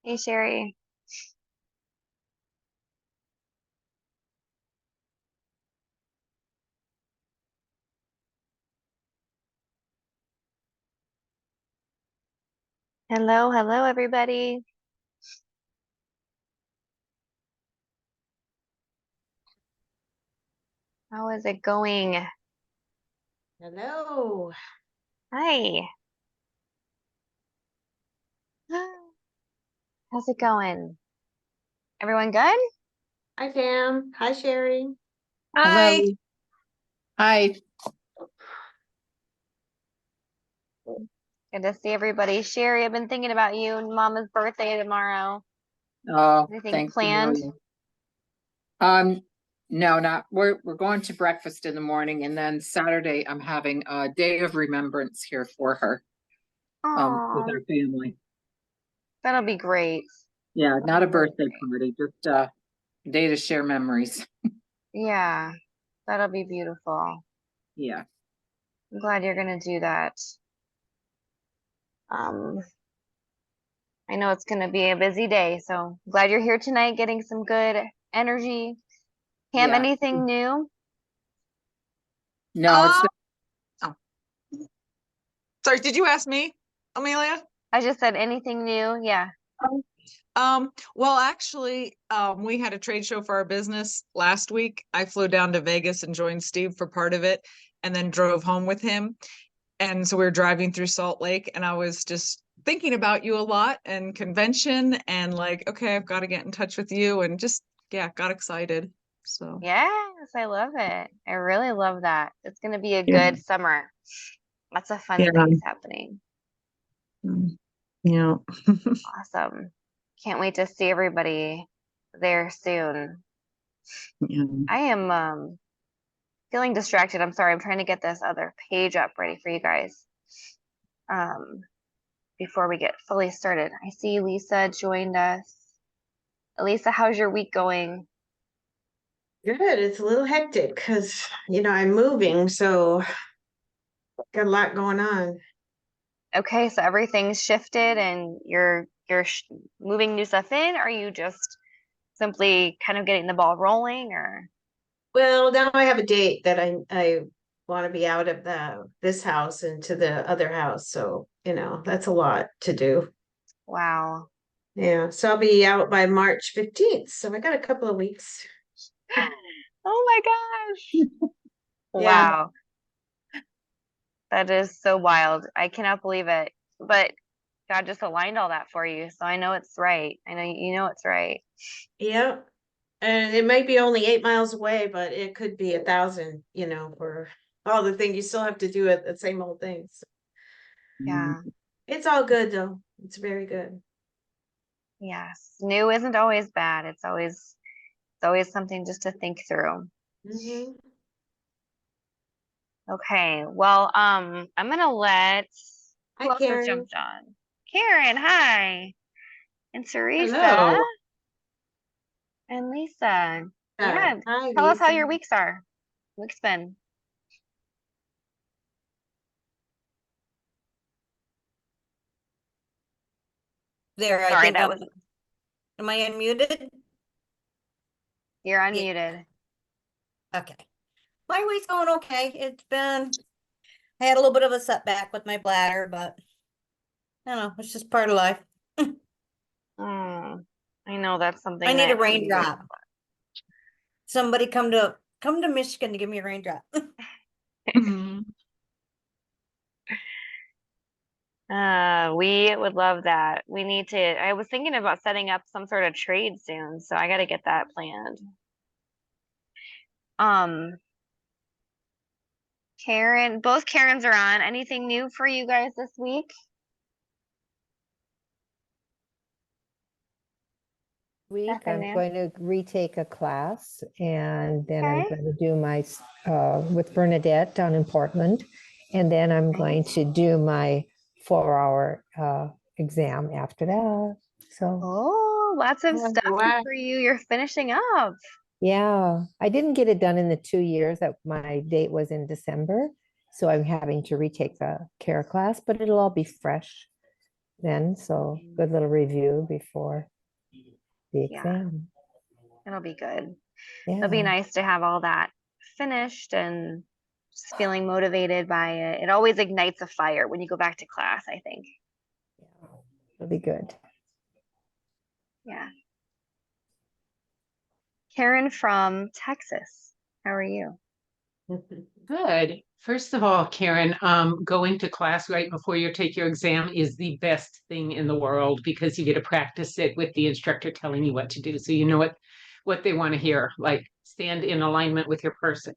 Hey Sherry. Hello, hello everybody. How is it going? Hello. Hi. How's it going? Everyone good? Hi, Pam. Hi, Sherry. Hello. Hi. Hi. Good to see everybody. Sherry, I've been thinking about you and Mama's birthday tomorrow. Oh, Anything thanks a planned? million. No, not we're going to breakfast in the morning, and then Saturday I'm having a day of remembrance here for her, with Oh, our family. that'll be great. Yeah, That'll not be a really birthday great. party, just a day to share memories. Yeah, that'll be beautiful. Yeah. I'm glad you're gonna do that. Um, I know it's gonna be a busy day, so I'm glad you're here tonight getting some good energy. Pam, Yeah. anything new? No, it's Oh, oh, sorry. Did you ask me, Amelia? I just said anything new. Yeah. Well, actually, we had a trade show for our business last week. I flew down to Vegas and joined Steve for part of it and then drove home with him. And so we were driving through Salt Lake and I was just thinking about you a lot and convention and like, okay, I've got to get in touch with you and just, yeah, got excited. So, Yes, I love it. I really love that. It's going to be a yeah, good summer. Lots of fun yeah, things happening. yeah. Awesome. Can't wait to see everybody there soon. Yeah. I am feeling distracted. I'm sorry. I'm trying to get this other page up ready for you guys. Um, before we get fully started. I see Lisa joined us. Lisa, how's your week going? Good. It's a little hectic because, I'm moving, so got a lot going on. Okay, so everything's shifted and you're moving new stuff in. Are you just simply kind of getting the ball rolling or Well, now I have a date that I want to be out of this house and to the other house, so, that's a lot to do. wow. Yeah, so I'll be out by March 15th, so I got a couple of weeks. Oh my gosh. Yeah. Wow. That is so wild. I cannot believe it. But God just aligned all that for you. So I know it's right. I know you know it's right. Yeah. And it might be only 8 miles away, but it could be 1,000, for all the things you still have to do at the same old things. Yeah. It's all good though. It's very good. Yes. New isn't always bad. It's always something just to think through. Hmm. Okay. Well, I'm gonna let Hi, who else has Karen. jumped on? Karen, hi. And Teresa hello. and Lisa. Yeah. Hi, Tell us how Lisa. your weeks are. Week's been. There, I Sorry, think that I'm, was am I unmuted? you're Yeah, unmuted. okay. My week's going okay. I had a little bit of a setback with my bladder, but I don't know, it's just part of life. Mm, I know that's I something need a that can be really raindrop. Somebody come to Michigan to give me a raindrop. Mhm. We would love that. We need to, I was thinking about setting up some sort of trade soon, so I got to get that planned. Um, Karen, both Karens are on. Anything new for you guys this week? Week, Nothing I'm new. going to retake a class and then I'm Okay. going to do my, with Bernadette down in Portland. And then I'm going Nice. to do my 4-hour exam after that. So, Oh, lots of Oh, stuff wow. for you. You're finishing up. yeah, I didn't get it done in the 2 years that my date was in December. So I'm having to retake the care class, but it'll all be fresh. then, so good little review before the Yeah. exam. It'll be good. It'll be Yeah, nice to have all that finished and just feeling motivated by it. It always ignites a fire when you go back to class, I think. it'll be good. Yeah. Karen from Texas, how are you? Good. First of all, Karen, going to class right before you take your exam is the best thing in the world because you get to practice it with the instructor telling you what to do. So you know what they want to hear, like stand in alignment with your person.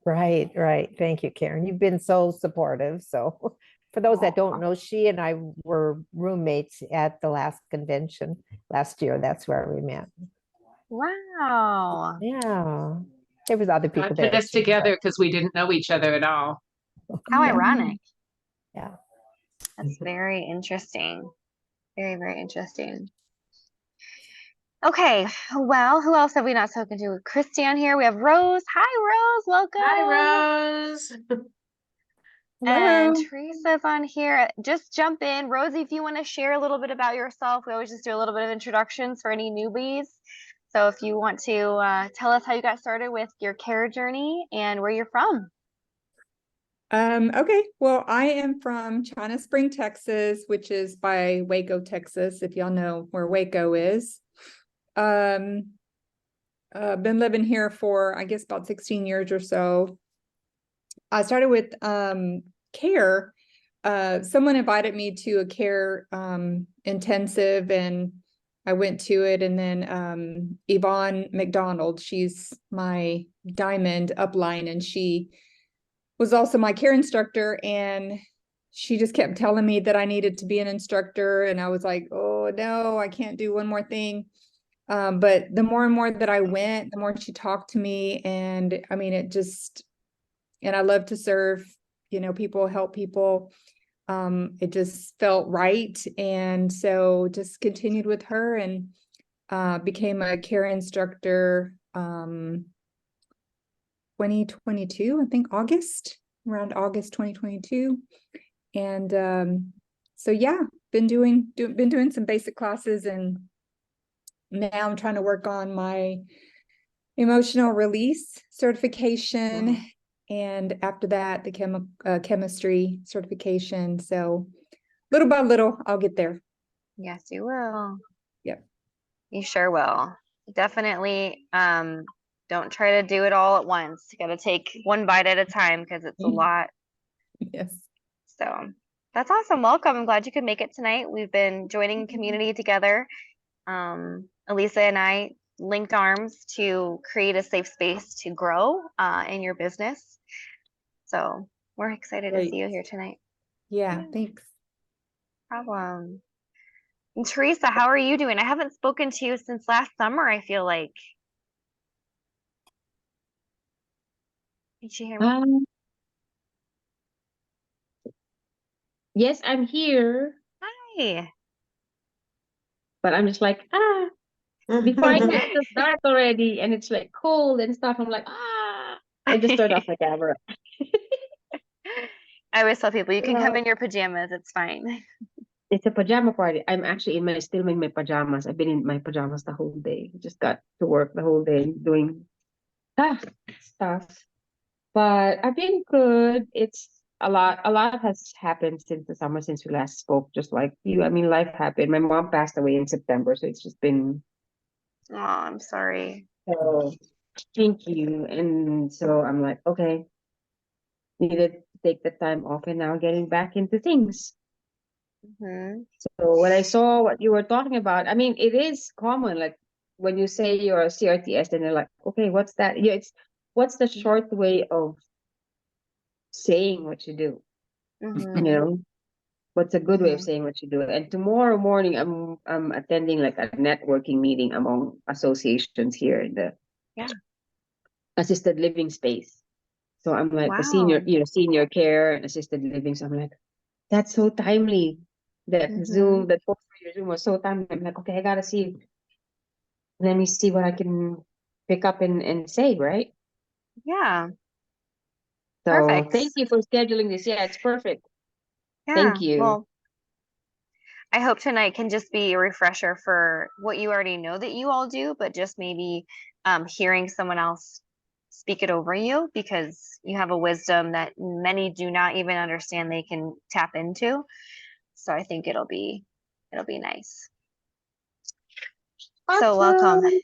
Right, right. Thank you, Karen. You've been so supportive. So for those that don't know, she and I were roommates at the last convention last year. That's where we met. Wow. Yeah. There was other people God there put us too, but- together because we didn't know each other at all. How Yeah. ironic. Yeah. That's very interesting. Very, very interesting. Okay, well, who else have we not spoken to? Christiane here. We have Rose. Hi, Rose. Welcome. Hi, Rose. And Hello. Teresa's on here. Just jump in. Rosie, if you want to share a little bit about yourself, we always just do a little bit of introductions for any newbies. So if you want to tell us how you got started with your care journey and where you're from. Okay, well, I am from China Spring, Texas, which is by Waco, Texas, if y'all know where Waco is. Been living here for, I guess, about 16 years or so. I started with care. Someone invited me to a care intensive and I went to it, and then Yvonne McDonald, she's my diamond upline, and she was also my care instructor, and she just kept telling me that I needed to be an instructor, and I was like, oh no, I can't do one more thing. But the more and more that I went, the more she talked to me, and I mean, and I love to serve, people, help people. It just felt right, and so just continued with her and became a care instructor 2022, I think around August 2022. And so yeah, been doing some basic classes, and now I'm trying to work on my emotional release certification, and after that the chemistry certification. So little by little I'll get there. Yes, you will. Yep. You sure will. Definitely don't try to do it all at once. You got to take one bite at a time because it's a lot. Yes. So that's awesome. Welcome. I'm glad you could make it tonight. We've been joining community together. Elisa and I linked arms to create a safe space to grow in your business. So we're excited to Great. see you here tonight. Yeah, Yeah. thanks. No problem. And Teresa, how are you doing? I haven't spoken to you since last summer, I feel like. Did you hear me? Yes, I'm here, Hi. but I'm just like, before I know it's just dark already and it's like cold and stuff. I'm like, I just turned off the camera. I always tell people you can come Yeah. in your pajamas, it's fine. It's a pajama party. I'm actually still in my pajamas. I've been in my pajamas the whole day. Just got to work the whole day doing stuff. But I've been good. It's a lot has happened since the summer, since we last spoke, just like you. I mean, life happened. My mom passed away in September, so it's just been Oh, I'm sorry. so. Thank you. And so I'm like, okay, needed to take the time off, and now getting back into things. Hmm. So when I saw what you were talking about, I mean, it is common. Like when you say you're a CRTS, then they're like, okay, what's that? Yeah, what's the short way of saying what you do? Hmm. What's a good way of Mhm. saying what you do? And tomorrow morning, I'm attending like a networking meeting among associations here in the Yeah. assisted living space. So I'm like the Wow. senior care and assisted living. So I'm like, that's so timely. That Hmm. that post for your Zoom was so timely. I'm like, okay, I gotta see. Let me see what I can pick up and say, right? Yeah. So Perfect. thank you for scheduling this. Yeah, it's perfect. Yeah. Thank you. Well, I hope tonight can just be a refresher for what you already know that you all do, but just maybe hearing someone else speak it over you, because you have a wisdom that many do not even understand they can tap into. So I think it'll be nice. So welcome. Awesome.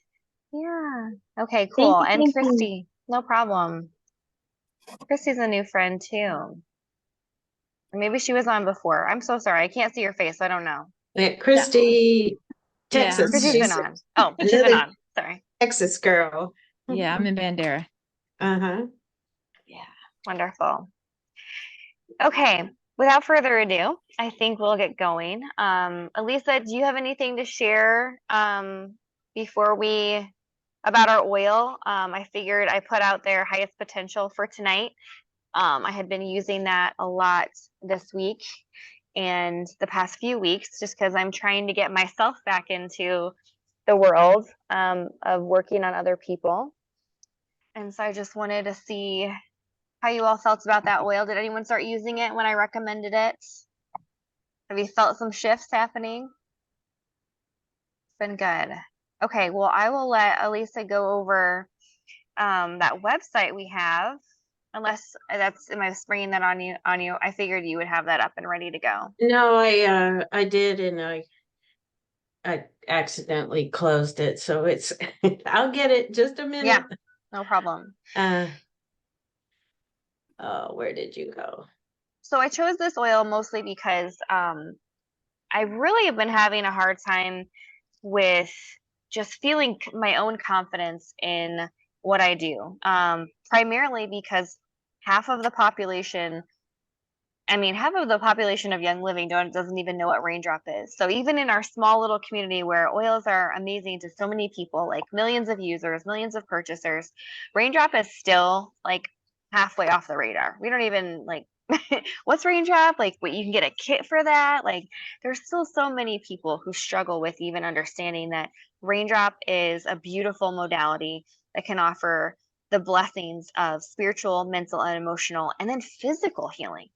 Yeah. Okay, cool. And thank you. Christy, no problem. Christy's a new friend too. Or maybe she was on before. I'm so sorry. I can't see your face. I don't know. Christy, Yeah. Texas. Christy's She's been on. Oh, she's been another on. Sorry. Texas girl. Yeah, I'm in Bandera. Uh-huh. Wonderful. Okay. Without further ado, I think we'll get going. Elisa, do you have anything to share before we about our oil? I figured I put out their highest potential for tonight. I had been using that a lot this week and the past few weeks, just because I'm trying to get myself back into the world of working on other people. And so I just wanted to see how you all felt about that oil. Did anyone start using it when I recommended it? Have you felt some shifts happening? It's been good. Okay, well, I will let Elisa go over that website we have. Unless that's, am I springing that on you? I figured you would have that up and ready to go. No, I did, and I accidentally closed it, so it's I'll get it just a minute. Yeah, no problem. Where did you go? So I chose this oil mostly because I really have been having a hard time with just feeling my own confidence in what I do. Primarily because half of the population of Young Living doesn't even know what Raindrop is. So even in our small little community where oils are amazing to so many people, like millions of users, millions of purchasers, Raindrop is still like halfway off the radar. We don't even like what's Raindrop? Like, what, you can get a kit for that? Like, there's still so many people who struggle with even understanding that Raindrop is a beautiful modality that can offer the blessings of spiritual, mental, and emotional, and then physical healing.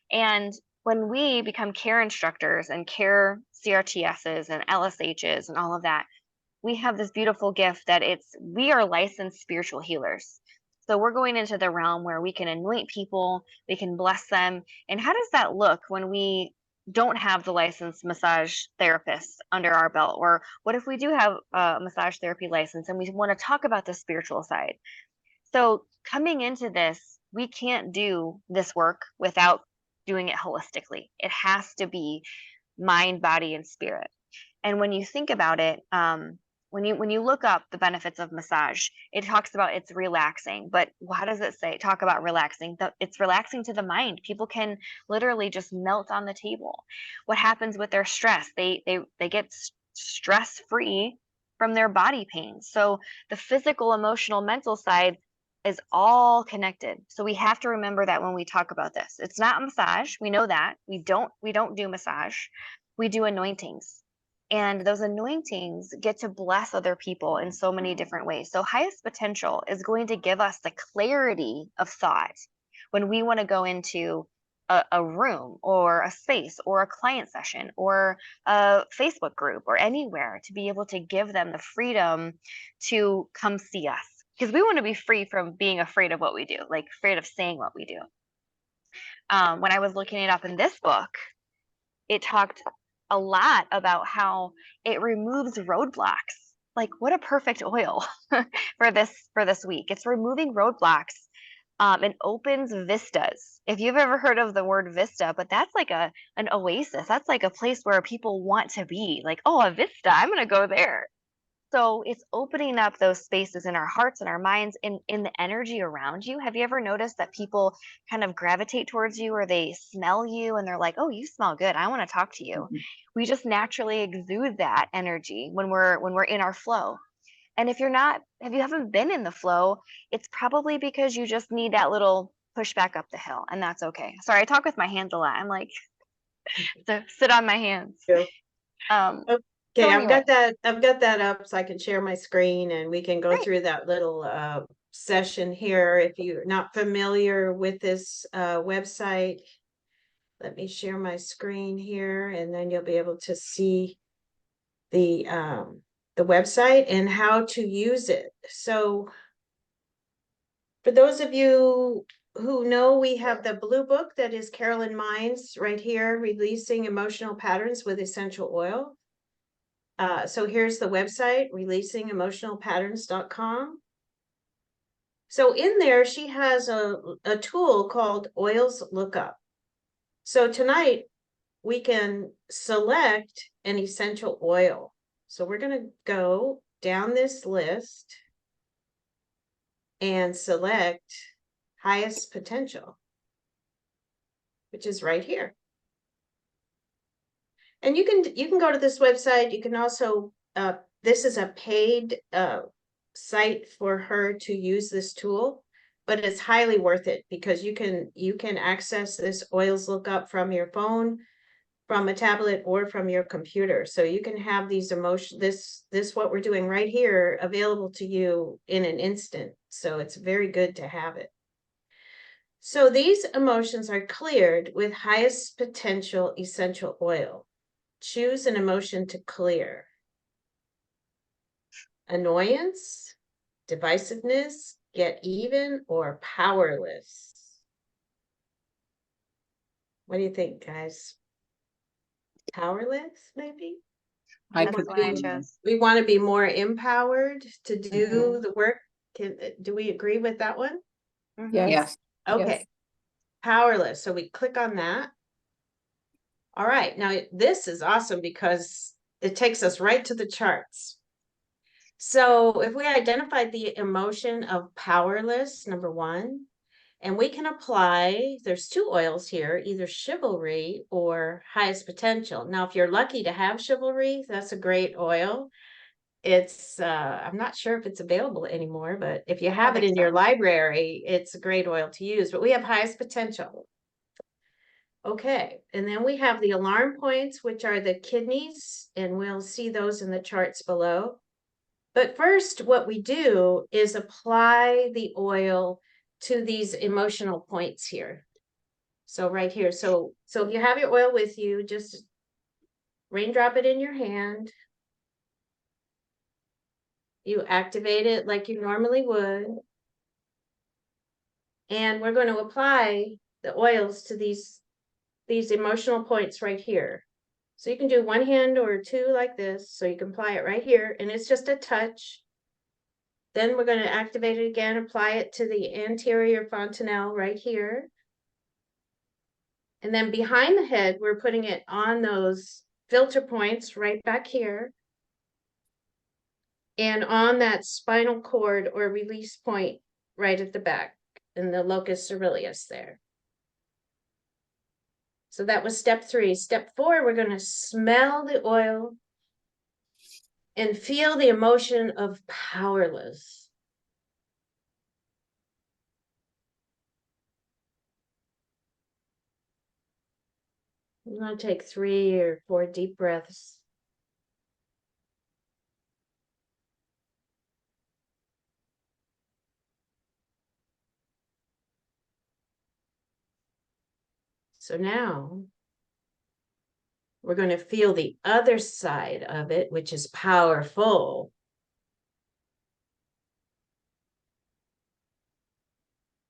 And when we become care instructors and care CRTSs and LSHs and all of that, we have this beautiful gift that we are licensed spiritual healers. So we're going into the realm where we can anoint people, we can bless them. And how does that look when we don't have the licensed massage therapists under our belt? Or what if we do have a massage therapy license and we want to talk about the spiritual side? So coming into this, we can't do this work without doing it holistically. It has to be mind, body, and spirit. And when you think about it, when you look up the benefits of massage, it talks about it's relaxing. But how does it say? Talk about relaxing. It's relaxing to the mind. People can literally just melt on the table. What happens with their stress? They get stress free from their body pain. So the physical, emotional, mental side is all connected. So we have to remember that when we talk about this. It's not a massage. We know that. We don't do massage. We do anointings. And those anointings get to bless other people in so many different ways. So highest potential is going to give us the clarity of thought when we want to go into a room or a space or a client session or a Facebook group or anywhere, to be able to give them the freedom to come see us. Because we want to be free from being afraid of what we do, like afraid of saying what we do. When I was looking it up in this book, it talked a lot about how it removes roadblocks. Like, what a perfect oil for this week. It's removing roadblocks and opens vistas. If you've ever heard of the word vista, but that's like an oasis. That's like a place where people want to be. Like, oh, a vista, I'm going to go there. So it's opening up those spaces in our hearts and our minds, in the energy around you. Have you ever noticed that people kind of gravitate towards you, or they smell you and they're like, oh, you smell good, I want to talk to you. Mm-hmm. We just naturally exude that energy when we're in our flow. And if you haven't been in the flow, it's probably because you just need that little push back up the hill, and that's okay. Sorry, I talk with my hands a lot. I'm like, to sit on my hands. Yeah. Okay, So anyway. I've got that up so I can share my screen and we can go through that little session here. If you're not familiar with this website, let me share my screen here, and then you'll be able to see the website and how to use it. So for those of you who know, we have the blue book that is Carolyn Mines right here, Releasing Emotional Patterns with Essential Oil. So here's the website, releasingemotionalpatterns.com. So in there, she has a tool called Oils Lookup. So tonight, we can select an essential oil. So we're going to go down this list and select highest potential, which is right here. And you can go to this website. You can also, this is a paid site for her to use this tool, but it's highly worth it because you can access this oils lookup from your phone, from a tablet, or from your computer. So you can have these this what we're doing right here available to you in an instant. So it's very good to have it. So these emotions are cleared with highest potential essential oil. Choose an emotion to clear. Annoyance, divisiveness, get even, or powerless. What do you think, guys? Powerless, maybe? I That's could what I be, chose. We want to be more empowered to do the work. Do we agree with that one? Mhm. yes, Okay. Powerless. So we click on that. All right. Now this is awesome because it takes us right to the charts. So if we identified the emotion of powerless, number one, and we can apply, there's two oils here, either chivalry or highest potential. Now, if you're lucky to have chivalry, that's a great oil. It's, I'm not sure if it's available anymore, but if you have it think in your so. library, it's a great oil to use, but we have highest potential. Okay, and then we have the alarm points, which are the kidneys, and we'll see those in the charts below. But first, what we do is apply the oil to these emotional points here. So right here, so if you have your oil with you, just raindrop it in your hand. You activate it like you normally would. And we're going to apply the oils to these emotional points right here. So you can do one hand or two like this. So you can apply it right here, and it's just a touch. Then we're going to activate it again, apply it to the anterior fontanelle right here. And then behind the head, we're putting it on those filter points right back here. And on that spinal cord or release point right at the back in the locus coeruleus there. So that was step 3. Step 4, we're going to smell the oil and feel the emotion of powerless. I'm going to take 3 or 4 deep breaths. So now we're going to feel the other side of it, which is powerful.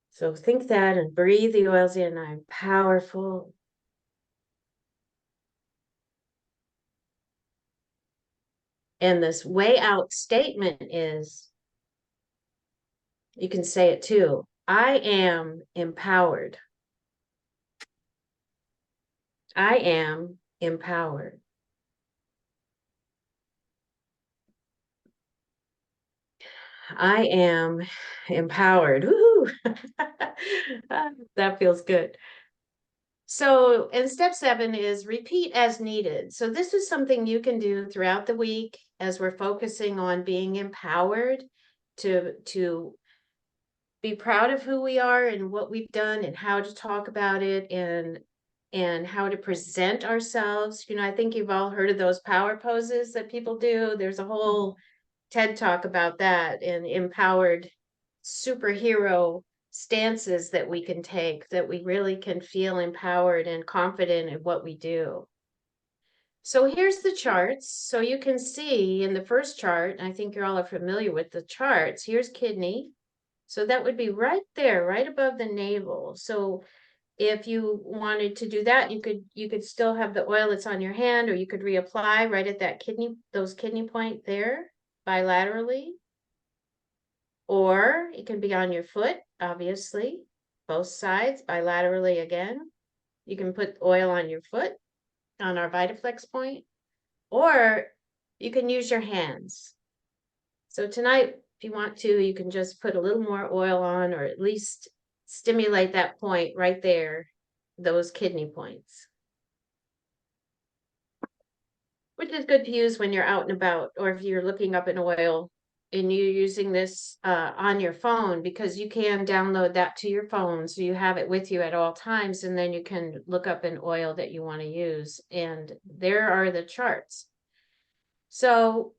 So think that and breathe the oils in. I'm powerful. And this way out statement is, you can say it too. I am empowered. I am empowered. I am empowered. Woo! That feels good. So, and step 7 is repeat as needed. So this is something you can do throughout the week as we're focusing on being empowered to be proud of who we are and what we've done and how to talk about it and how to present ourselves. You know, I think you've all heard of those power poses that people do. There's a whole TED talk about that, and empowered superhero stances that we can take, that we really can feel empowered and confident in what we do. So here's the charts. So you can see in the first chart, and I think you all are familiar with the charts, here's kidney. So that would be right there, right above the navel. So if you wanted to do that, you could still have the oil that's on your hand, or you could reapply right at that those kidney point there bilaterally. Or it can be on your foot, obviously, both sides bilaterally again. You can put oil on your foot on our VitaFlex point, or you can use your hands. So tonight, if you want to, you can just put a little more oil on, or at least stimulate that point right there, those kidney points. Which is good to use when you're out and about, or if you're looking up an oil and you're using this on your phone, because you can download that to your phone, so you have it with you at all times, and then you can look up an oil that you want to use, and there are the charts. So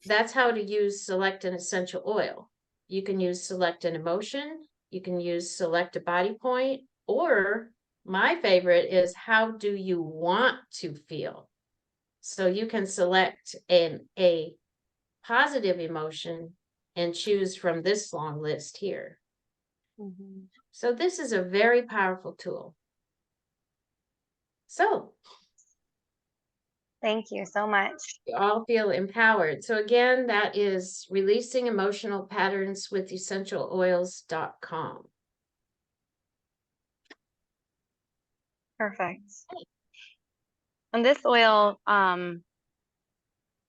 that's how to use select an essential oil. You can use select an emotion, you can use select a body point, or my favorite is how do you want to feel? So you can select a positive emotion and choose from this long list here. So this is a very powerful tool. So Thank you so much. you all feel empowered. So again, that is releasing emotional patterns with essentialoils.com. Perfect. And this oil,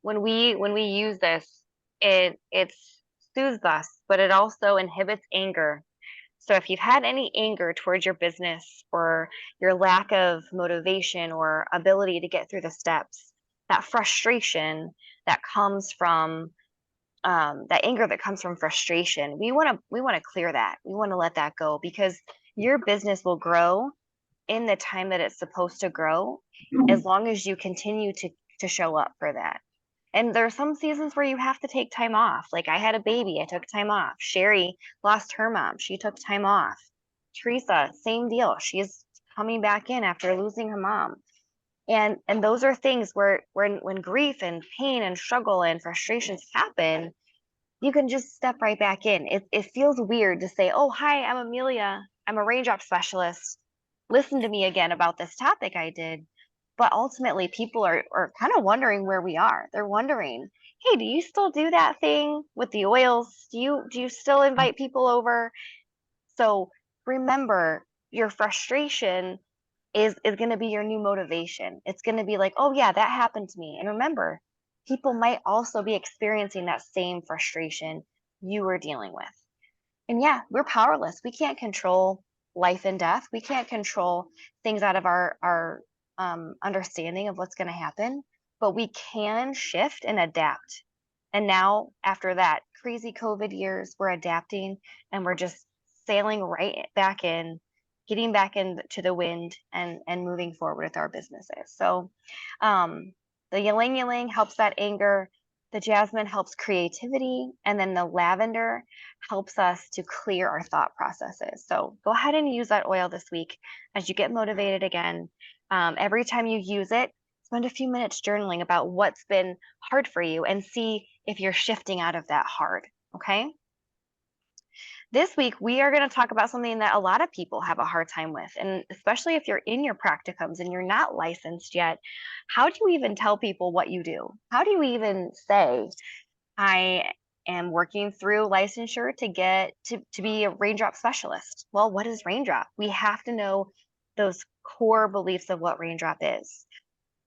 when we use this, it soothes us, but it also inhibits anger. So if you've had any anger towards your business, or your lack of motivation or ability to get through the steps, that frustration that comes from that anger that comes from frustration, we want to clear that. We want to let that go, because your business will grow in the time that it's supposed to grow, as long as you continue to show up for that. And there are some seasons where you have to take time off. Like I had a baby, I took time off. Sherry lost her mom, she took time off. Teresa, same deal. She's coming back in after losing her mom. And those are things where when grief and pain and struggle and frustrations happen, you can just step right back in. It feels weird to say, oh, hi, I'm Amelia. I'm a raindrop specialist. Listen to me again about this topic I did. But ultimately, people are kind of wondering where we are. They're wondering, hey, do you still do that thing with the oils? Do you still invite people over? So remember, your frustration is going to be your new motivation. It's going to be like, oh yeah, that happened to me. And remember, people might also be experiencing that same frustration you were dealing with. And yeah, we're powerless. We can't control life and death. We can't control things out of our understanding of what's going to happen, but we can shift and adapt. And now, after that crazy COVID years, we're adapting, and we're just sailing right back in, getting back into the wind, and moving forward with our businesses. So the ylang ylang helps that anger, the jasmine helps creativity, and then the lavender helps us to clear our thought processes. So go ahead and use that oil this week as you get motivated again. Every time you use it, spend a few minutes journaling about what's been hard for you, and see if you're shifting out of that hard, okay? This week, we are going to talk about something that a lot of people have a hard time with, and especially if you're in your practicums and you're not licensed yet. How do you even tell people what you do? How do you even say, I am working through licensure to get to be a raindrop specialist? Well, what is raindrop? We have to know those core beliefs of what raindrop is.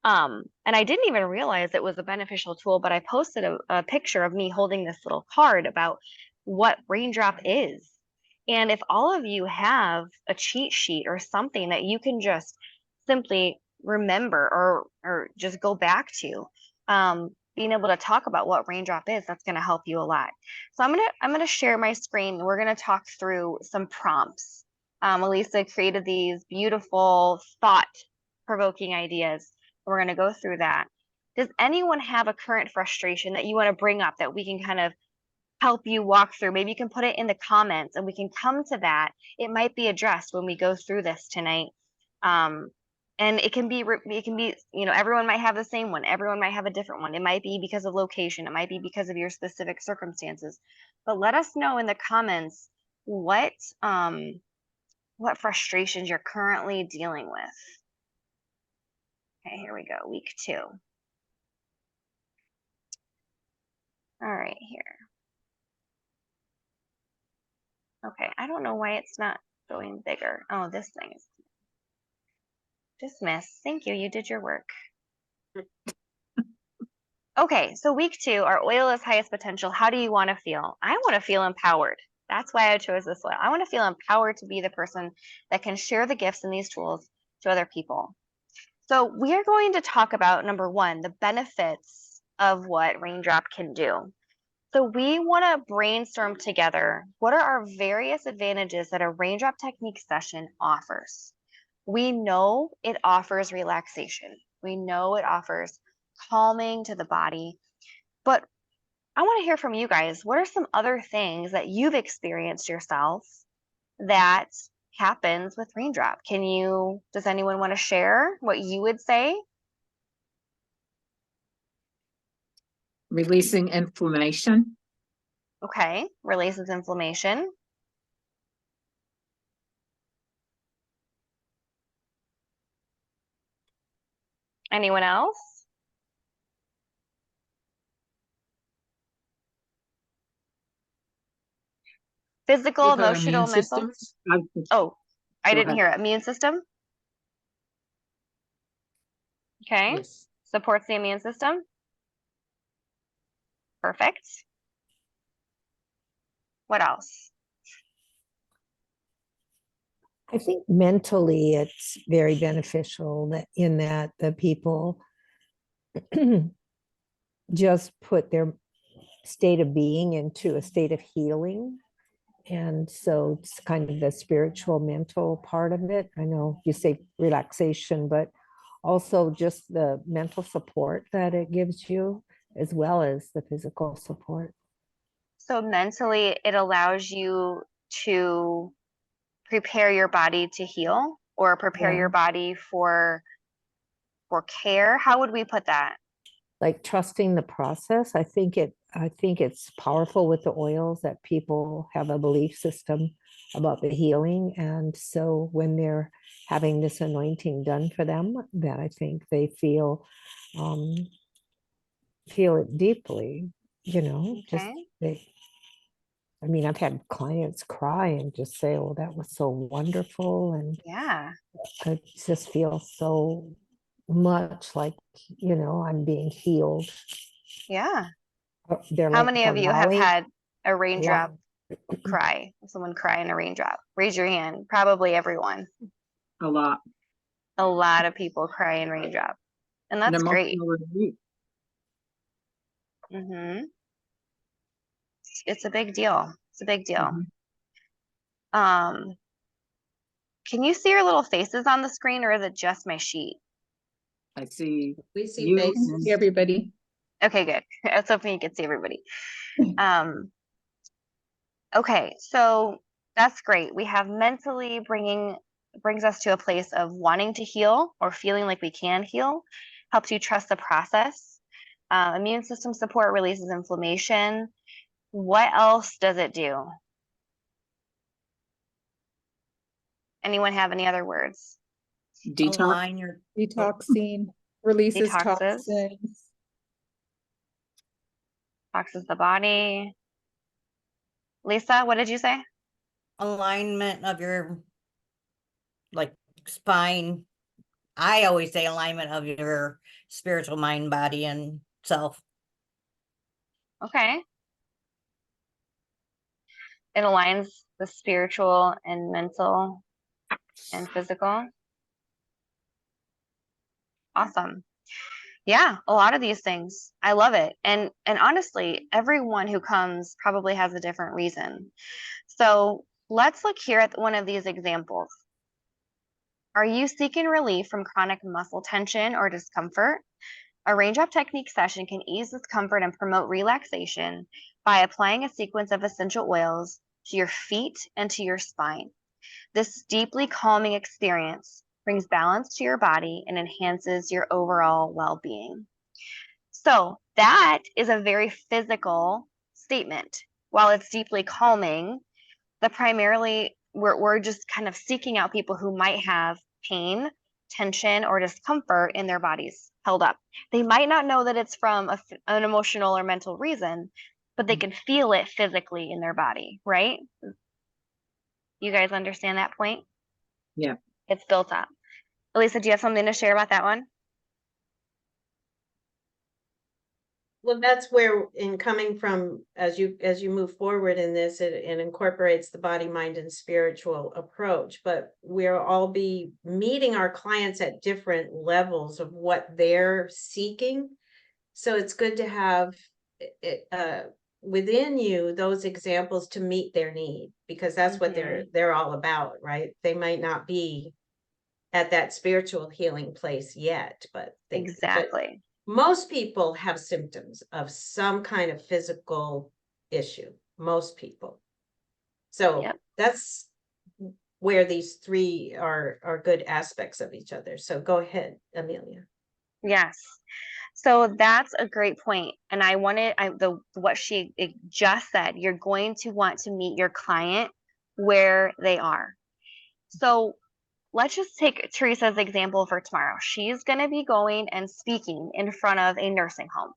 And I didn't even realize it was a beneficial tool, but I posted a picture of me holding this little card about what raindrop is. And if all of you have a cheat sheet or something that you can just simply remember or just go back to, being able to talk about what raindrop is, that's going to help you a lot. So I'm gonna share my screen. We're gonna talk through some prompts. Elisa created these beautiful thought-provoking ideas. We're going to go through that. Does anyone have a current frustration that you want to bring up that we can kind of help you walk through. Maybe you can put it in the comments and we can come to that. It might be addressed when we go through this tonight. And it can be, you know, everyone might have the same one. Everyone might have a different one. It might be because of location. It might be because of your specific circumstances. But let us know in the comments what frustrations you're currently dealing with. Okay, here we go, week 2. All right, here. Okay, I don't know why it's not going bigger. Oh, this thing is dismiss. Thank you, you did your work. Okay, so week 2, our oil is highest potential. How do you want to feel? I want to feel empowered. That's why I chose this oil. I want to feel empowered to be the person that can share the gifts and these tools to other people. So we are going to talk about, number 1, the benefits of what Raindrop can do. So we want to brainstorm together, what are our various advantages that a Raindrop technique session offers? We know it offers relaxation. We know it offers calming to the body, but I want to hear from you guys. What are some other things that you've experienced yourself that happens with Raindrop? Does anyone want to share what you would say? Releasing inflammation. Okay, releases inflammation. Anyone else? Physical, With our emotional, immune mental. systems. Oh, I Go didn't ahead. hear it. Immune system. Okay, Yes. supports the immune system. Perfect. What else? I think mentally it's very beneficial that in that the people just put their state of being into a state of healing. And so it's kind of the spiritual, mental part of it. I know you say relaxation, but also just the mental support that it gives you, as well as the physical support. So mentally, it allows you to prepare your body to heal or prepare Yeah. your body for care. How would we put that? Like trusting the process. I think it's powerful with the oils that people have a belief system about the healing. And so when they're having this anointing done for them, that I think they feel it deeply, you know, just Okay. I mean, I've had clients cry and just say, oh, that was so wonderful. And Yeah. I just feel so much like, you know, I'm being healed. Yeah. They're How like many of you have allowing, had a raindrop allowing- cry? Someone cry in a raindrop? Raise your hand. Probably everyone. A lot. A lot of people cry in raindrop. And An that's great. emotional relief. It's a big deal. It's a big deal. Mhm. Can you see your little faces on the screen, or is it just my sheet? I see We see you faces. and Everybody. Okay, good. I was hoping you could see everybody. Okay, so that's great. We have mentally brings us to a place of wanting to heal or feeling like we can heal, helps you trust the process. Immune system support releases inflammation. What else does it do? Anyone have any other words? detox. Align your, Detoxing, releases Detoxes. toxins. Toxins the body. Lisa, what did you say? alignment of your, like, spine. I always say alignment of your spiritual mind, body, and self. Okay. It aligns the spiritual and mental and physical. Awesome. Yeah, a lot of these things. I love it. And honestly, everyone who comes probably has a different reason. So let's look here at one of these examples. Are you seeking relief from chronic muscle tension or discomfort? A Raindrop technique session can ease discomfort and promote relaxation by applying a sequence of essential oils to your feet and to your spine. This deeply calming experience brings balance to your body and enhances your overall well-being. So that is a very physical statement. While it's deeply calming, we're just kind of seeking out people who might have pain, tension, or discomfort in their bodies held up. They might not know that it's from an emotional or mental reason, but they can feel it physically in their body, right? You guys understand that point? Yeah. It's built up. Elisa, do you have something to share about that one? Well, that's where, in coming from, as you move forward in this, it incorporates the body, mind, and spiritual approach. But we'll all be meeting our clients at different levels of what they're seeking. So it's good to have within you those examples to meet their need, because that's what they're all about, right? They might not be at that spiritual healing place yet, but Exactly. most people have symptoms of some kind of physical issue. Most people. So Yep. that's where these three are good aspects of each other. So go ahead, Amelia. Yes. So that's a great point. And what she just said, you're going to want to meet your client where they are. So let's just take Teresa's example for tomorrow. She's going to be going and speaking in front of a nursing home.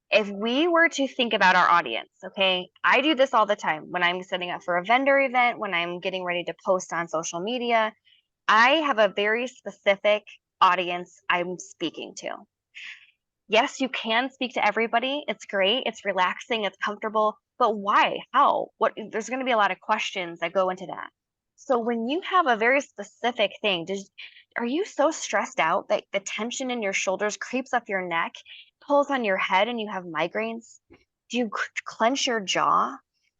If we were to think about our audience, okay, I do this all the time when I'm setting up for a vendor event, when I'm getting ready to post on social media. I have a very specific audience I'm speaking to. Yes, you can speak to everybody. It's great. It's relaxing. It's comfortable. But why? How? What? There's going to be a lot of questions that go into that. So when you have a very specific thing, are you so stressed out that the tension in your shoulders creeps up your neck, pulls on your head, and you have migraines? Do you clench your jaw?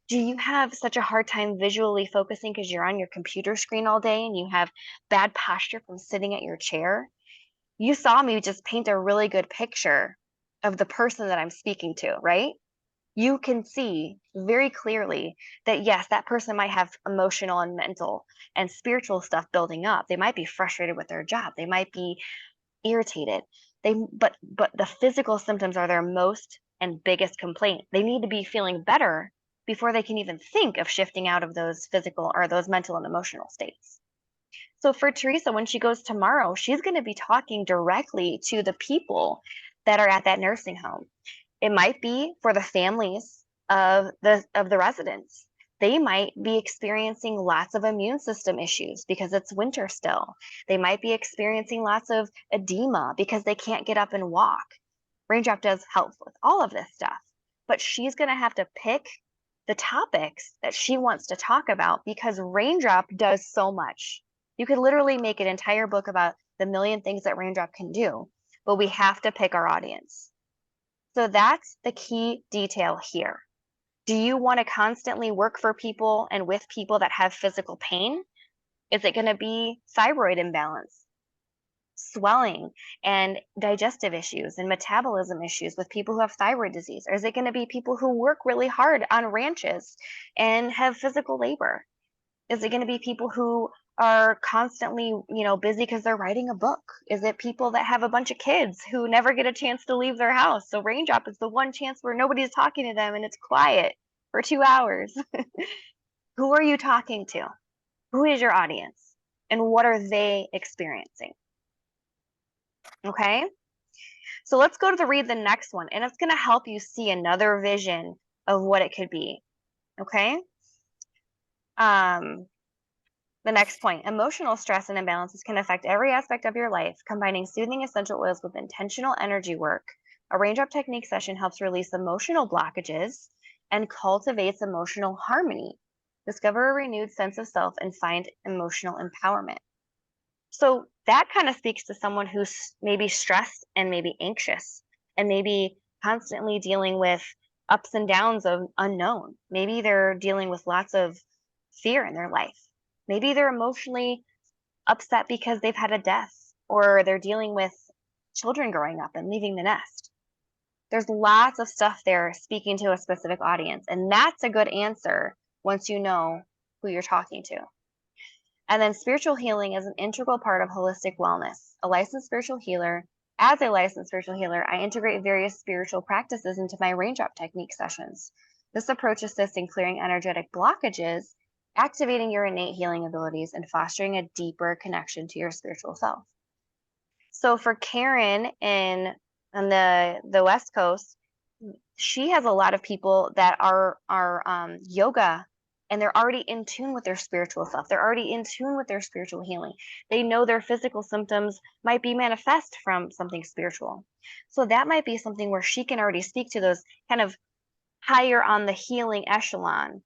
Do you have such a hard time visually focusing because you're on your computer screen all day and you have bad posture from sitting at your chair? You saw me just paint a really good picture of the person that I'm speaking to, right? You can see very clearly that yes, that person might have emotional and mental and spiritual stuff building up. They might be frustrated with their job. They might be irritated. But the physical symptoms are their most and biggest complaint. They need to be feeling better before they can even think of shifting out of those physical or those mental and emotional states. So for Teresa, when she goes tomorrow, she's going to be talking directly to the people that are at that nursing home. It might be for the families of the residents. They might be experiencing lots of immune system issues because it's winter still. They might be experiencing lots of edema because they can't get up and walk. Raindrop does help with all of this stuff, but she's going to have to pick the topics that she wants to talk about because Raindrop does so much. You could literally make an entire book about the million things that Raindrop can do, but we have to pick our audience. So that's the key detail here. Do you want to constantly work for people and with people that have physical pain? Is it going to be thyroid imbalance, swelling, and digestive issues and metabolism issues with people who have thyroid disease? Or is it going to be people who work really hard on ranches and have physical labor? Is it going to be people who are constantly, busy because they're writing a book? Is it people that have a bunch of kids who never get a chance to leave their house? So Raindrop is the one chance where nobody's talking to them and it's quiet for 2 hours. Who are you talking to? Who is your audience? And what are they experiencing? Okay. So let's go to read the next one, and it's going to help you see another vision of what it could be. Okay. The next point, emotional stress and imbalances can affect every aspect of your life. Combining soothing essential oils with intentional energy work, a Raindrop technique session helps release emotional blockages and cultivates emotional harmony. Discover a renewed sense of self and find emotional empowerment. So that kind of speaks to someone who's maybe stressed and maybe anxious and maybe constantly dealing with ups and downs of unknown. Maybe they're dealing with lots of fear in their life. Maybe they're emotionally upset because they've had a death or they're dealing with children growing up and leaving the nest. There's lots of stuff there speaking to a specific audience, and that's a good answer once you know who you're talking to. And then spiritual healing is an integral part of holistic wellness. As a licensed spiritual healer, I integrate various spiritual practices into my rain drop technique sessions. This approach assists in clearing energetic blockages, activating your innate healing abilities, and fostering a deeper connection to your spiritual self. So for Karen on the West Coast, she has a lot of people that are yoga, and they're already in tune with their spiritual self. They're already in tune with their spiritual healing. They know their physical symptoms might be manifest from something spiritual. So that might be something where she can already speak to those kind of higher on the healing echelon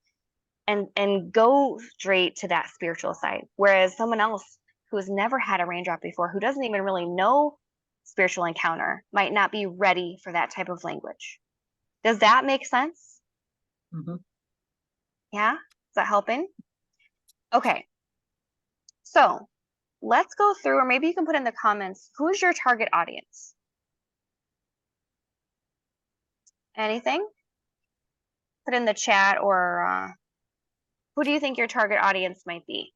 and go straight to that spiritual side. Whereas someone else who has never had a raindrop before, who doesn't even really know spiritual encounter, might not be ready for that type of language. Does that make sense? Mhm. Yeah? Is that helping? Okay. So let's go through, or maybe you can put in the comments, who's your target audience? Anything? Put in the chat, or who do you think your target audience might be?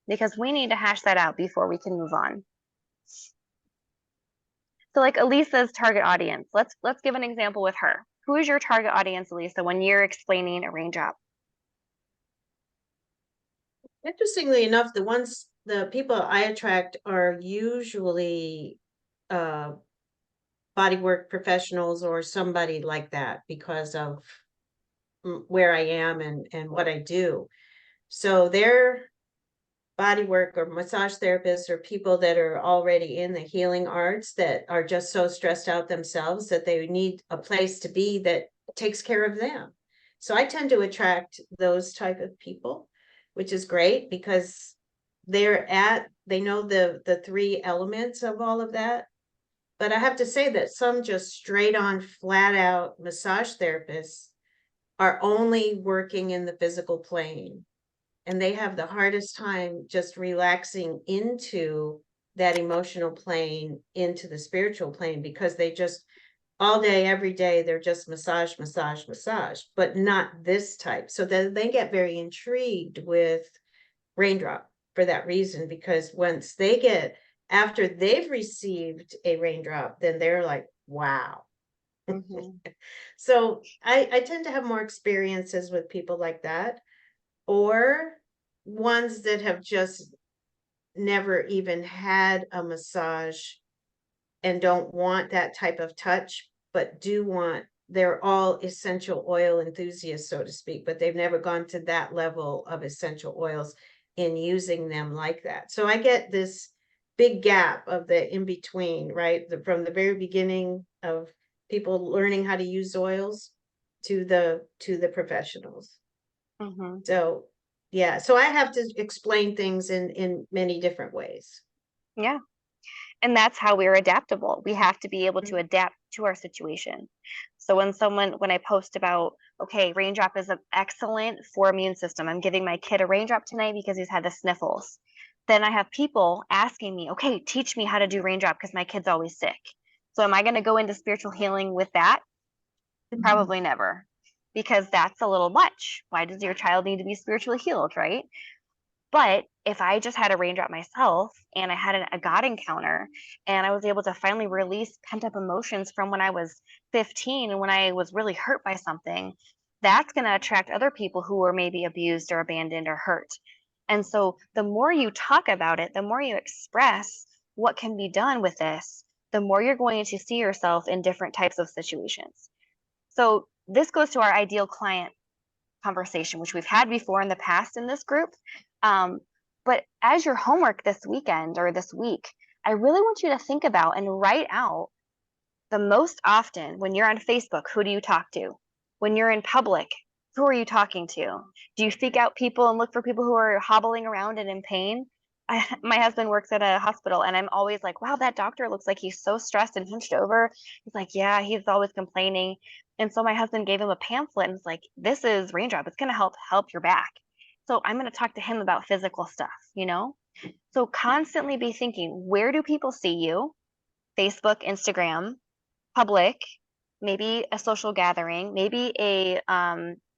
Because we need to hash that out before we can move on. So like Elisa's target audience, let's give an example with her. Who is your target audience, Elisa, when you're explaining a raindrop? Interestingly enough, the people I attract are usually bodywork professionals or somebody like that because of where I am and what I do. So they're bodywork or massage therapists or people that are already in the healing arts that are just so stressed out themselves that they need a place to be that takes care of them. So I tend to attract those type of people, which is great because they know the three elements of all of that. But I have to say that some just straight on flat out massage therapists are only working in the physical plane, and they have the hardest time just relaxing into that emotional plane, into the spiritual plane, because they just all day, every day, they're just massage, but not this type. So then they get very intrigued with raindrop for that reason, because once after they've received a raindrop, then they're like, wow. So I tend to have more experiences with people like that, or ones that have just never even had a massage and don't want that type of touch, but they're all essential oil enthusiasts, so to speak, but they've never gone to that level of essential oils in using them like that. So I get this big gap of the in between, right? From the very beginning of people learning how to use oils to the professionals. So yeah, so I have to explain things in many different ways. Yeah. And that's how we're adaptable. We have to be able to adapt to our situation. So when I post about, okay, raindrop is excellent for immune system. I'm giving my kid a raindrop tonight because he's had the sniffles. Then I have people asking me, okay, teach me how to do raindrop because my kid's always sick. So am I going to go into spiritual healing with that? Probably never, because that's a little much. Why does your child need to be spiritually healed, right? But if I just had a raindrop myself and I had a God encounter and I was able to finally release pent up emotions from when I was 15 and when I was really hurt by something, that's going to attract other people who were maybe abused or abandoned or hurt. And so the more you talk about it, the more you express what can be done with this, the more you're going to see yourself in different types of situations. So this goes to our ideal client conversation, which we've had before in the past in this group. But as your homework this weekend or this week, I really want you to think about and write out the most often when you're on Facebook, who do you talk to? When you're in public, who are you talking to? Do you seek out people and look for people who are hobbling around and in pain? My husband works at a hospital and I'm always like, wow, that doctor looks like he's so stressed and hunched over. He's like, yeah, he's always complaining. And so my husband gave him a pamphlet and was like, this is raindrop. It's going to help your back. So I'm going to talk to him about physical stuff, So constantly be thinking, where do people see you? Facebook, Instagram, public, maybe a social gathering, maybe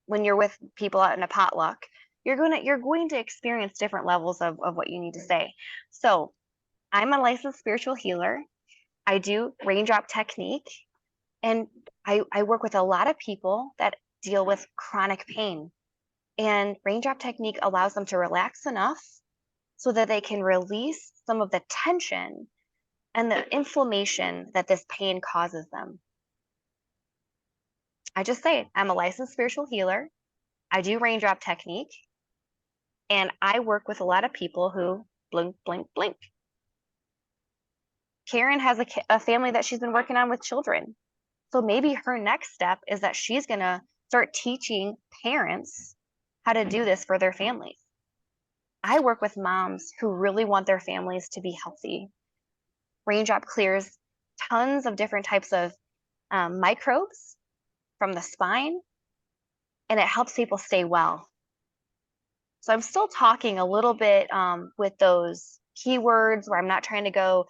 when you're with people out in a potluck, you're going to experience different levels of what you need to say. So I'm a licensed spiritual healer. I do raindrop technique, and I work with a lot of people that deal with chronic pain. And raindrop technique allows them to relax enough so that they can release some of the tension and the inflammation that this pain causes them. I just say it, I'm a licensed spiritual healer. I do raindrop technique, and I work with a lot of people who blink, blink, blink. Karen has a family that she's been working on with children. So maybe her next step is that she's going to start teaching parents how to do this for their families. I work with moms who really want their families to be healthy. Raindrop clears tons of different types of microbes from the spine, and it helps people stay well. So I'm still talking a little bit with those keywords where I'm not trying to go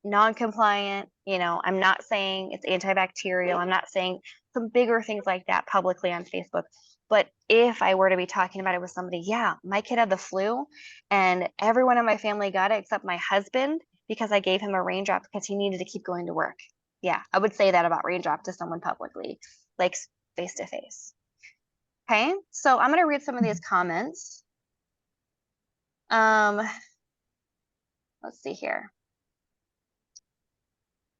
non-compliant, I'm not saying it's antibacterial. I'm not saying some bigger things like that publicly on Facebook. But if I were to be talking about it with somebody, yeah, my kid had the flu and everyone in my family got it except my husband because I gave him a raindrop because he needed to keep going to work. Yeah, I would say that about raindrop to someone publicly, like face to face. Okay, so I'm going to read some of these comments. Let's see here.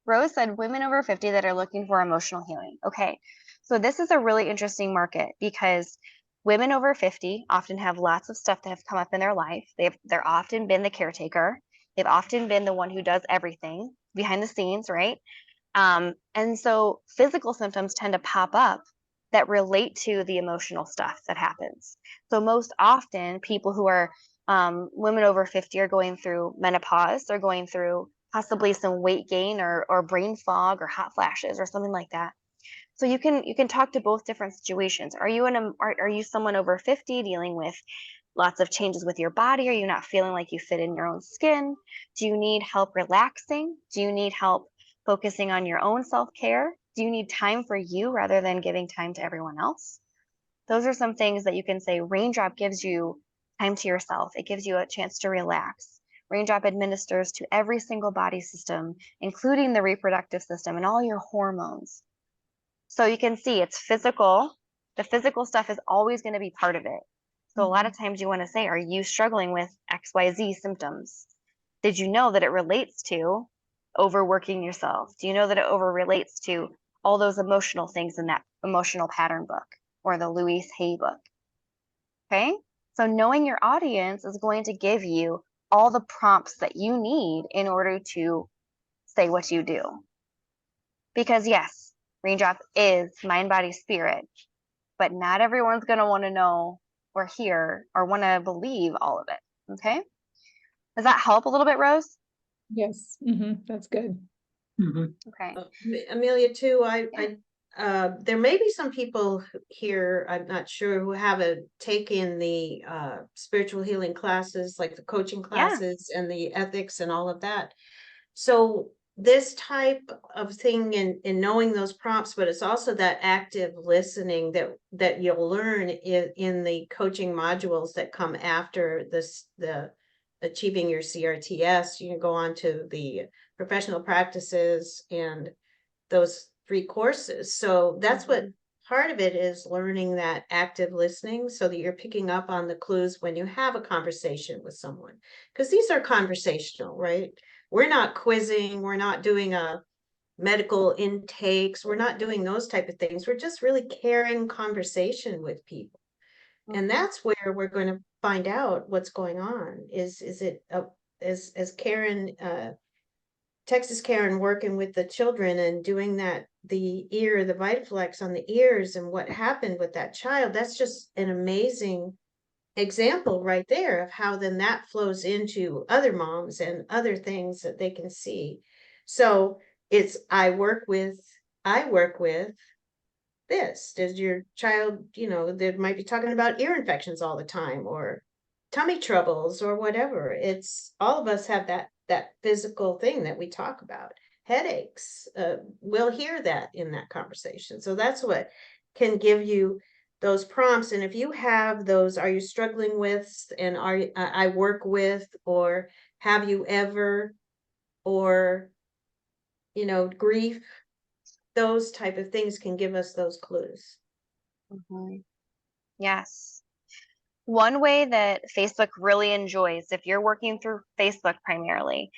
Rose said women over 50 that are looking for emotional healing. Okay, so this is a really interesting market because women over 50 often have lots of stuff that have come up in their life. They're often been the caretaker. They've often been the one who does everything behind the scenes, right? And so physical symptoms tend to pop up that relate to the emotional stuff that happens. So most often people who are women over 50 are going through menopause. They're going through possibly some weight gain or brain fog or hot flashes or something like that. So you can talk to both different situations. Are you someone over 50 dealing with lots of changes with your body? Are you not feeling like you fit in your own skin? Do you need help relaxing? Do you need help focusing on your own self-care? Do you need time for you rather than giving time to everyone else? Those are some things that you can say Raindrop gives you time to yourself. It gives you a chance to relax. Raindrop administers to every single body system, including the reproductive system and all your hormones. So you can see it's physical. The physical stuff is always going to be part of it. So a lot of times you want to say, are you struggling with XYZ symptoms? Did you know that it relates to overworking yourself? Do you know that it relates to all those emotional things in that emotional pattern book or the Louise Hay book? Okay, so knowing your audience is going to give you all the prompts that you need in order to say what you do. Because yes, Raindrop is mind, body, spirit, but not everyone's going to want to know or hear or want to believe all of it. Okay, does that help a little bit, Rose? Yes, that's good. Okay. Amelia, too, there may be some people here, I'm not sure, who haven't taken the spiritual healing classes, like the coaching classes and the ethics and all of that. So this type of thing in knowing those prompts, but it's also that active listening that you'll learn in the coaching modules that come after the achieving your CRTS. You can go on to the professional practices and those 3 courses. So that's what part of it is, learning that active listening so that you're picking up on the clues when you have a conversation with someone, because these are conversational, right? We're not quizzing, we're not doing a medical intakes, we're not doing those type of things. We're just really caring conversation with people. And that's where we're going to find out what's going on. Is it as Karen, Texas Karen, working with the children and doing that, the VitaFlex on the ears and what happened with that child, that's just an amazing example right there of how then that flows into other moms and other things that they can see. So I work with this? Does your child, they might be talking about ear infections all the time or tummy troubles or whatever. It's all of us have that physical thing that we talk about. Headaches, we'll hear that in that conversation. So that's what can give you those prompts. And if you have those, are you struggling with, and I work with, or have you ever, or grief, those type of things can give us those clues. Mhm. Yes. One way that Facebook really enjoys, if you're working through Facebook primarily,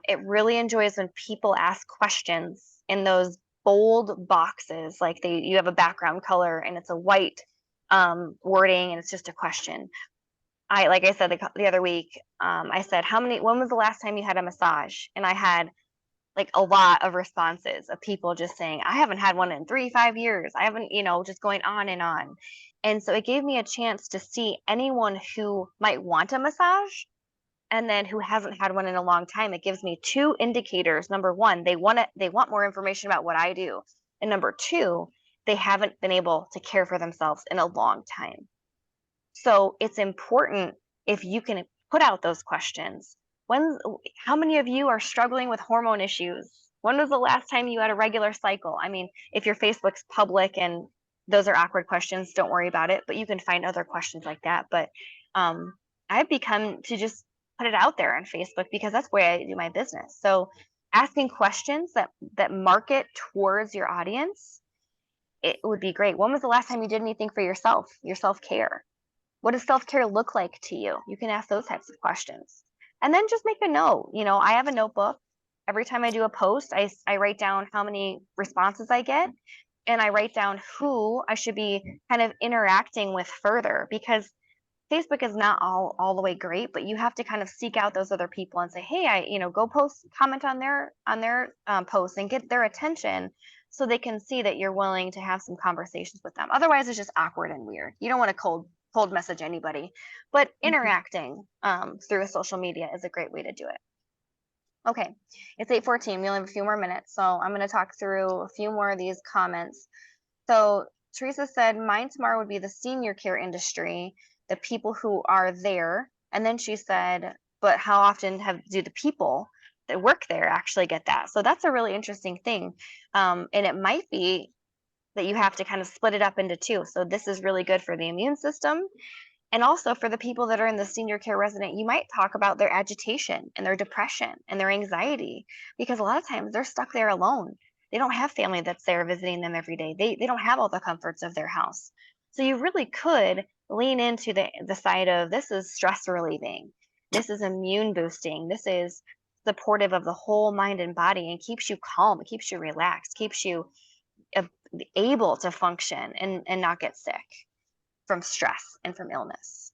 it really enjoys when people ask questions in those bold boxes, like you have a background color and it's a white wording and it's just a question. Like I said the other week, I said, when was the last time you had a massage? And I had like a lot of responses of people just saying, I haven't had one in 5 years. I haven't, just going on and on. And so it gave me a chance to see anyone who might want a massage and then who hasn't had one in a long time. It gives me 2 indicators. Number one, they want more information about what I do. And number 2, they haven't been able to care for themselves in a long time. So it's important if you can put out those questions. How many of you are struggling with hormone issues? When was the last time you had a regular cycle? I mean, if your Facebook's public and those are awkward questions, don't worry about it, but you can find other questions like that. But I've become to just put it out there on Facebook because that's where I do my business. So asking questions that market towards your audience, it would be great. When was the last time you did anything for yourself, your self-care? What does self-care look like to you? You can ask those types of questions. And then just make a note. I have a notebook. Every time I do a post, I write down how many responses I get, and I write down who I should be kind of interacting with further, because Facebook is not all the way great, but you have to kind of seek out those other people and say, hey, go comment on their posts and get their attention so they can see that you're willing to have some conversations with them. Otherwise, it's just awkward and weird. You don't want to cold message anybody, but interacting through social media is a great way to do it. Okay, it's 8:14. We only have a few more minutes, so I'm going to talk through a few more of these comments. So Teresa said, mine tomorrow would be the senior care industry, the people who are there. And then she said, but how often do the people that work there actually get that? So that's a really interesting thing. And it might be that you have to kind of split it up into 2. So this is really good for the immune system. And also for the people that are in the senior care resident, you might talk about their agitation and their depression and their anxiety, because a lot of times they're stuck there alone. They don't have family that's there visiting them every day. They don't have all the comforts of their house. So you really could lean into the side of, this is stress relieving. This is immune boosting. This is supportive of the whole mind and body and keeps you calm. It keeps you relaxed, keeps you able to function and not get sick from stress and from illness.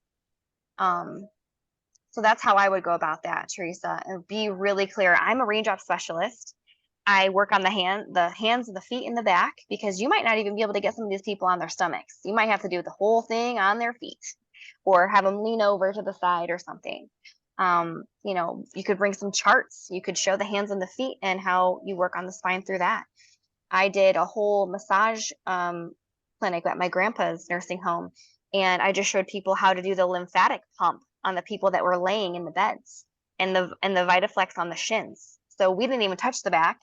So that's how I would go about that, Teresa, and be really clear. I'm a raindrop specialist. I work on the hands and the feet and the back, because you might not even be able to get some of these people on their stomachs. You might have to do the whole thing on their feet or have them lean over to the side or something. You could bring some charts. You could show the hands and the feet and how you work on the spine through that. I did a whole massage clinic at my grandpa's nursing home, and I just showed people how to do the lymphatic pump on the people that were laying in the beds, and the VitaFlex on the shins. So we didn't even touch the back,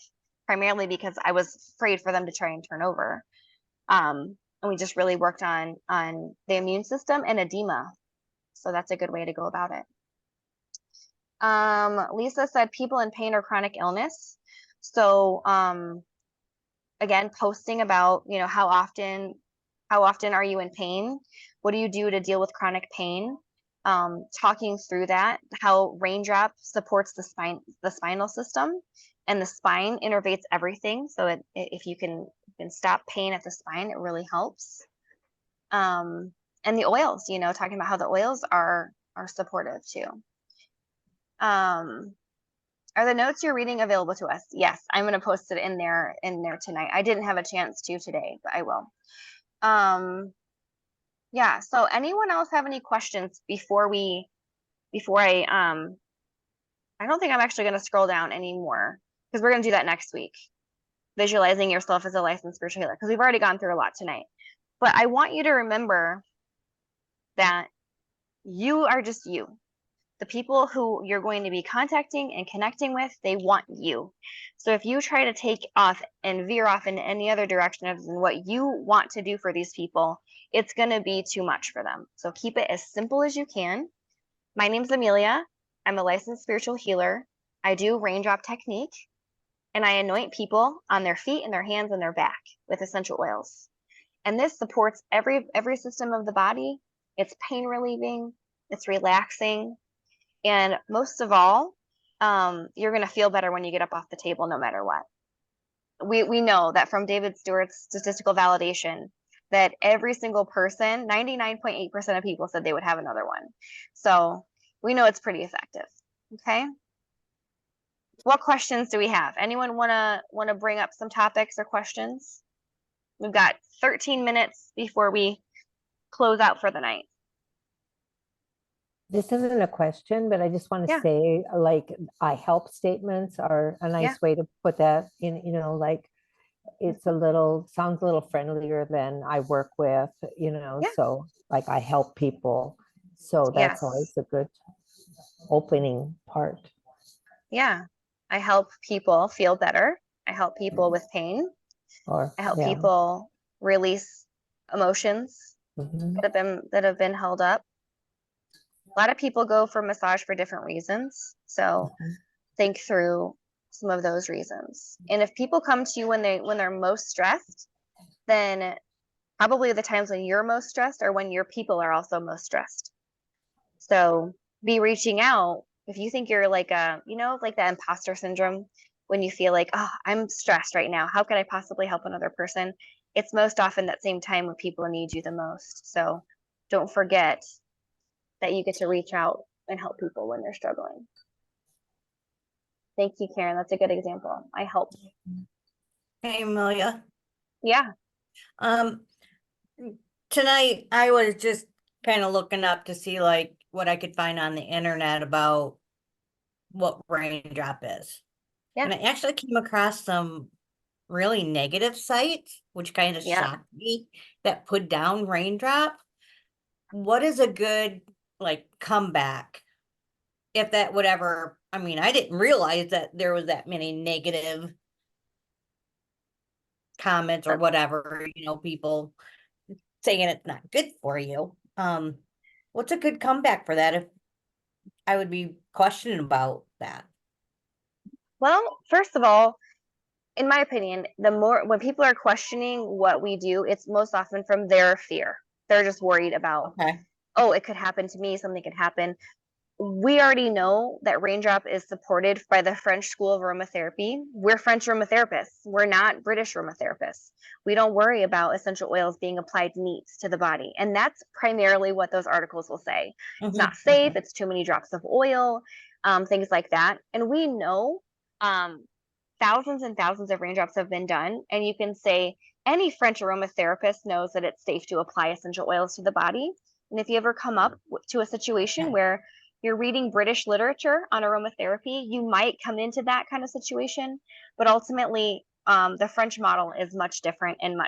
primarily because I was afraid for them to try and turn over. And we just really worked on the immune system and edema. So that's a good way to go about it. Lisa said people in pain or chronic illness. So again, posting about, how often are you in pain? What do you do to deal with chronic pain? Talking through that, how Raindrop supports the spinal system, and the spine innervates everything. So if you can stop pain at the spine, it really helps. And the oils, talking about how the oils are supportive too. Are the notes you're reading available to us? Yes, I'm going to post it in there tonight. I didn't have a chance to today, but I will. Yeah, so anyone else have any questions before I don't think I'm actually going to scroll down anymore, because we're going to do that next week. visualizing yourself as a licensed spiritual healer, because we've already gone through a lot tonight. But I want you to remember that you are just you. The people who you're going to be contacting and connecting with, they want you. So if you try to take off and veer off in any other direction of what you want to do for these people, it's going to be too much for them. So keep it as simple as you can. My name's Amelia. I'm a licensed spiritual healer. I do raindrop technique, and I anoint people on their feet and their hands and their back with essential oils. And this supports every system of the body. It's pain relieving, it's relaxing, and most of all, you're going to feel better when you get up off the table, no matter what. We know that from David Stewart's statistical validation that every single person, 99.8% of people said they would have another one. So we know it's pretty effective. Okay. What questions do we have? Anyone wanna bring up some topics or questions? We've got 13 minutes before we close out for the night. This isn't a question, but I just want to Yeah. say, like, I help statements are a nice way to put that in, like, it's sounds a little friendlier than I work with, Yeah. so like I help people. So that's always a good opening part. Yeah. I help people feel better. I help people with pain. Or I help people release emotions Mhm. that have been held up. A lot of people go for massage for different reasons. So think through some of those reasons. And if people come to you when they're most stressed, then probably the times when you're most stressed are when your people are also most stressed. So be reaching out if you think you're like like that imposter syndrome, when you feel like, oh, I'm stressed right now. How could I possibly help another person? It's most often that same time when people need you the most. So don't forget that you get to reach out and help people when they're struggling. Thank you, Karen. That's a good example. I help. Hey, Amelia. Yeah. Tonight I was just kind of looking up to see like what I could find on the internet about what raindrop is. Yeah. And I actually came across some really negative sites, which kind of Yeah. shocked me, that put down raindrop. What is a good like comeback? If that would ever, I mean, I didn't realize that there was that many negative comments or whatever, people saying it's not good for you. What's a good comeback for that if I would be questioning about that? Well, first of all, in my opinion, when people are questioning what we do, it's most often from their fear. They're just worried about, Okay. oh, it could happen to me, something could happen. We already know that raindrop is supported by the French School of Aromatherapy. We're French aromatherapists. We're not British aromatherapists. We don't worry about essential oils being applied neat to the body. And that's primarily what those articles will say. It's not safe. It's too many drops of oil, things like that. And we know thousands and thousands of raindrops have been done. And you can say any French aromatherapist knows that it's safe to apply essential oils to the body. And if you ever come up to a situation where you're reading British literature on aromatherapy, you might come into that kind of situation, but ultimately the French model is much different and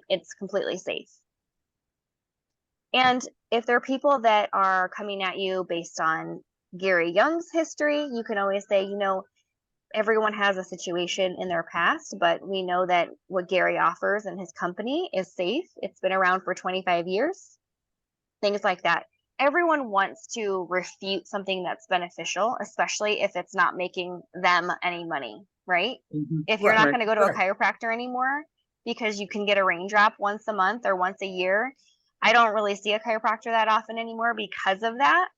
it's completely safe. And if there are people that are coming at you based on Gary Young's history, you can always say, everyone has a situation in their past, but we know that what Gary offers and his company is safe. It's been around for 25 years, things like that. Everyone wants to refute something that's beneficial, especially if it's not making them any money, right? If you're not going to go to a chiropractor anymore because you can get a raindrop once a month or once a year, I don't really see a chiropractor that often anymore because of that.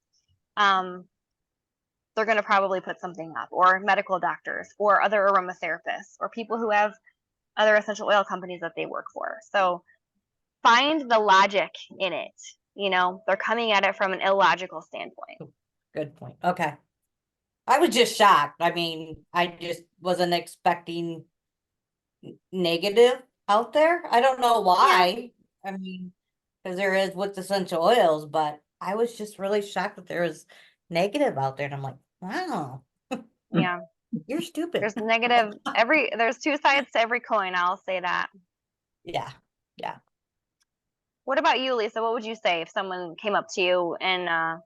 They're going to probably put something up, or medical doctors or other aromatherapists or people who have other essential oil companies that they work for. So find the logic in it. They're coming at it from an illogical standpoint. Good point. Okay. I was just shocked. I mean, I just wasn't expecting negative out there. I don't know why. I mean, because there is with essential oils, but I was just really shocked that there was negative out there. And I'm like, wow. Yeah. You're stupid. There's negative, there's two sides to every coin, I'll say that. Yeah, yeah. What about you, Lisa? What would you say if someone came up to you and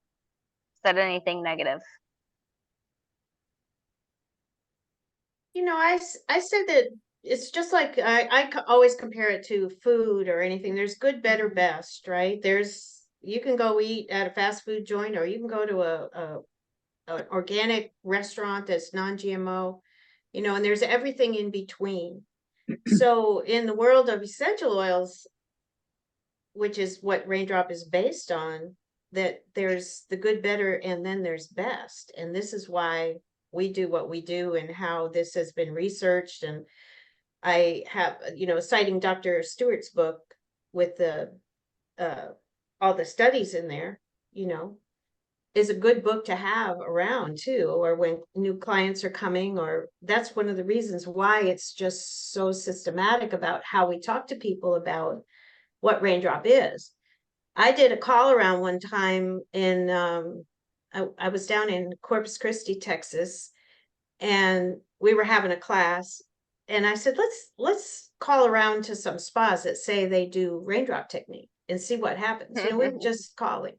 said anything negative? You know, I said that it's just like always compare it to food or anything. There's good, better, best, right? You can go eat at a fast food joint, or you can go to an organic restaurant that's non-GMO, you know, and there's everything in between. So in the world of essential oils, which is what Raindrop is based on, that there's the good, better, and then there's best. And this is why we do what we do and how this has been researched. And I have, you know, citing Dr. Stewart's book with the all the studies in there, you know, is a good book to have around too, or when new clients are coming, or that's one of the reasons why it's just so systematic about how we talk to people about what Raindrop is. I did a call around one time in I was down in Corpus Christi, Texas, and we were having a class, and I said, let's call around to some spas that say they do Raindrop technique and see what happens. You know, we were just calling.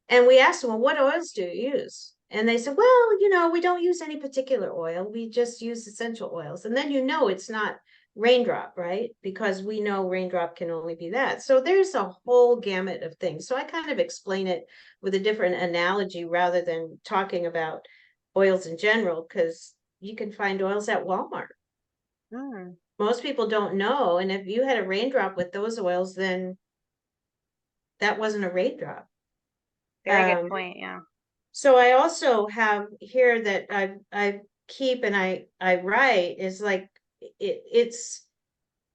And we asked them, well, what oils do you use? And they said, well, you know, we don't use any particular oil. We just use essential oils. And then, you know, it's not Raindrop, right? Because we know Raindrop can only be that. So there's a whole gamut of things. So I kind of explain it with a different analogy rather than talking about oils in general, because you can find oils at Walmart. Mm, Most people don't know. And if you had a Raindrop with those oils, then that wasn't a Raindrop. very good point, yeah. So I also have here that I keep and I write is like it's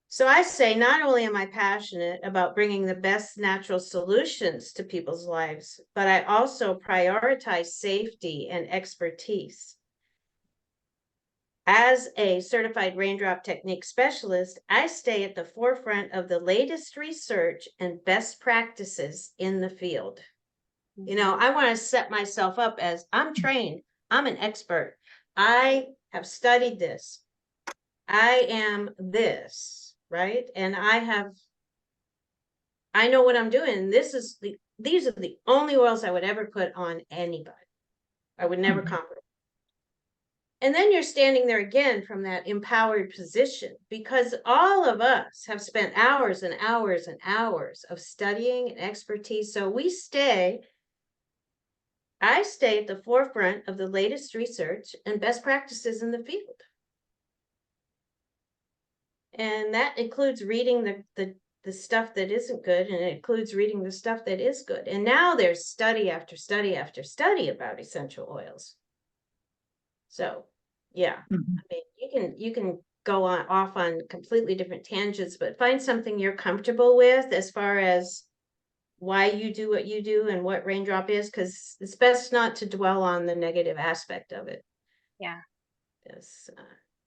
so I say not only am I passionate about bringing the best natural solutions to people's lives, but I also prioritize safety and expertise. As a certified Raindrop technique specialist, I stay at the forefront of the latest research and best practices in the field. You know, I want to set myself up as I'm trained, I'm an expert, I have studied this, I am this, right? And I know what I'm doing. These are the only oils I would ever put on anybody. I would never compromise. And then you're standing there again from that empowered position, because all of us have spent hours and hours and hours of studying and expertise. So I stay at the forefront of the latest research and best practices in the field. And that includes reading the stuff that isn't good, and it includes reading the stuff that is good. And now there's study after study after study about essential oils. So, yeah, I mean, you can go off on completely different tangents, but find something you're comfortable with as far as why you do what you do and what Raindrop is, because it's best not to dwell on the negative aspect of it. Yeah. Yes.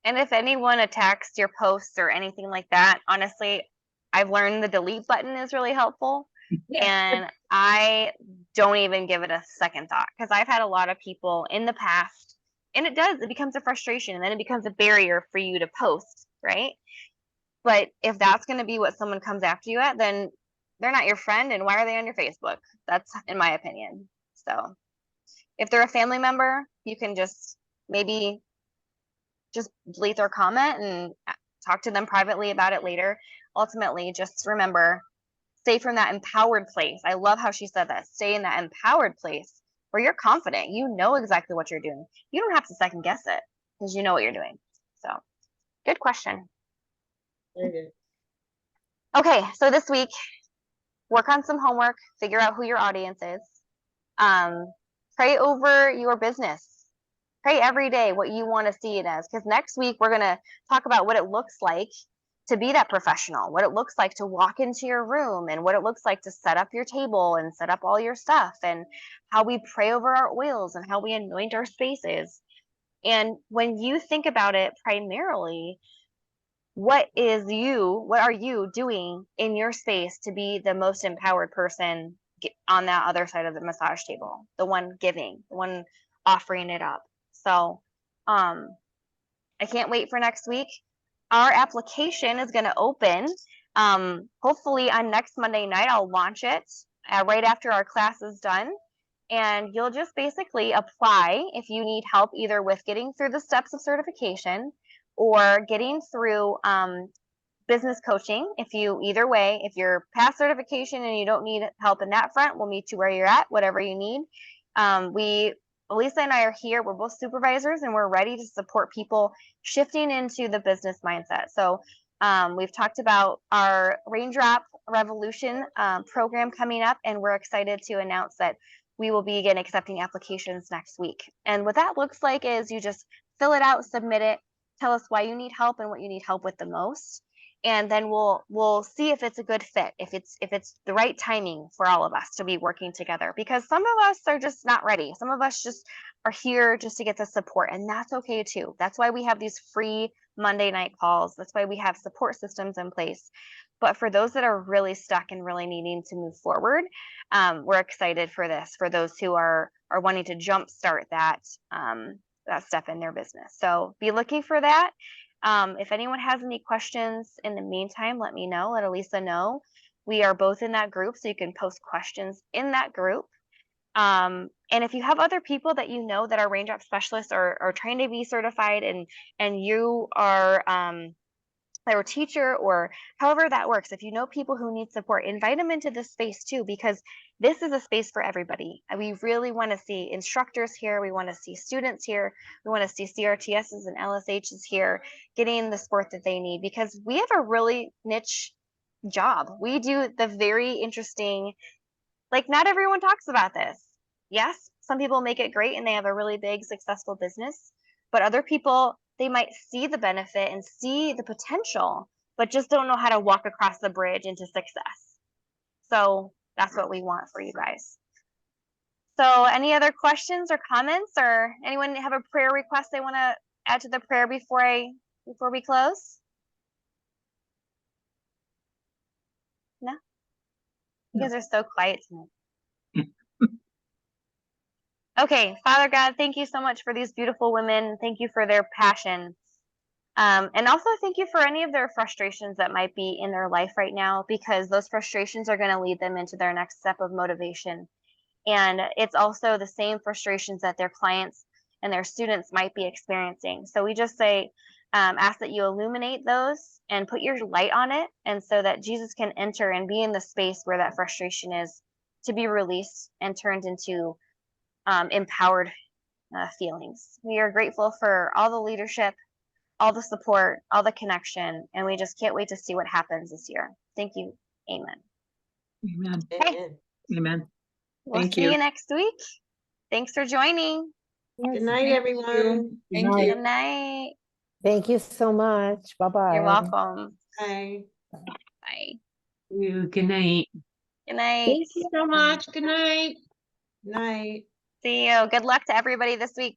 And if anyone attacks your posts or anything like that, honestly, I've learned the delete button is really helpful. And I don't even give it a second thought, because I've had a lot of people in the past, and it becomes a frustration, and then it becomes a barrier for you to post, right? But if that's going to be what someone comes after you at, then they're not your friend, and why are they on your Facebook? That's in my opinion. So if they're a family member, you can just maybe just delete their comment and talk to them privately about it later. Ultimately, just remember, stay from that empowered place. I love how she said that. Stay in that empowered place where you're confident. You know exactly what you're doing. You don't have to second guess it because you know what you're doing. So good question. Very good. Okay, so this week, work on some homework, figure out who your audience is. Pray over your business. Pray every day what you want to see it as, because next week we're going to talk about what it looks like to be that professional, what it looks like to walk into your room, and what it looks like to set up your table and set up all your stuff, and how we pray over our oils and how we anoint our spaces. And when you think about it primarily, what are you doing in your space to be the most empowered person on that other side of the massage table, the one giving, the one offering it up? So I can't wait for next week. Our application is going to open hopefully on next Monday night. I'll launch it right after our class is done. And you'll just basically apply if you need help either with getting through the steps of certification or getting through business coaching. If you're past certification and you don't need help in that front, we'll meet you where you're at, whatever you need. Lisa and I are here. We're both supervisors and we're ready to support people shifting into the business mindset. So we've talked about our Raindrop Revolution program coming up, and we're excited to announce that we will begin accepting applications next week. And what that looks like is you just fill it out, submit it, tell us why you need help and what you need help with the most. And then we'll see if it's a good fit, if it's the right timing for all of us to be working together, because some of us are just not ready. Some of us just are here just to get the support, and that's okay too. That's why we have these free Monday night calls. That's why we have support systems in place. But for those that are really stuck and really needing to move forward, we're excited for this, for those who are wanting to jumpstart that step in their business. So be looking for that. If anyone has any questions in the meantime, let me know, let Elisa know. We are both in that group, so you can post questions in that group. And if you have other people that you know that are Raindrop specialists or trying to be certified, and you are a teacher or however that works, if you know people who need support, invite them into this space too, because this is a space for everybody. We really want to see instructors here. We want to see students here. We want to see CRTSs and LSHs here getting the support that they need, because we have a really niche job. We do the very interesting, like not everyone talks about this. Yes, some people make it great and they have a really big successful business, but other people, they might see the benefit and see the potential, but just don't know how to walk across the bridge into success. So that's what we want for you guys. So any other questions or comments, or anyone have a prayer request they want to add to the prayer before we close? No? You guys are so quiet tonight. Okay, Father God, thank you so much for these beautiful women. Thank you for their passion. And also thank you for any of their frustrations that might be in their life right now, because those frustrations are going to lead them into their next step of motivation. And it's also the same frustrations that their clients and their students might be experiencing. So we just say, ask that you illuminate those and put your light on it, and so that Jesus can enter and be in the space where that frustration is, to be released and turned into empowered feelings. We are grateful for all the leadership, all the support, all the connection, and we just can't wait to see what happens this year. Thank you. Amen. Amen. Amen. Amen. We'll Thank see you. you next week. Thanks for joining. Good night, Thank everyone. Thank night. you. Good night. Thank you so much. Bye-bye. You're welcome. Bye. Bye. Good night. Good night. Thank you so much. Good night. Night. See you. Good luck to everybody this week.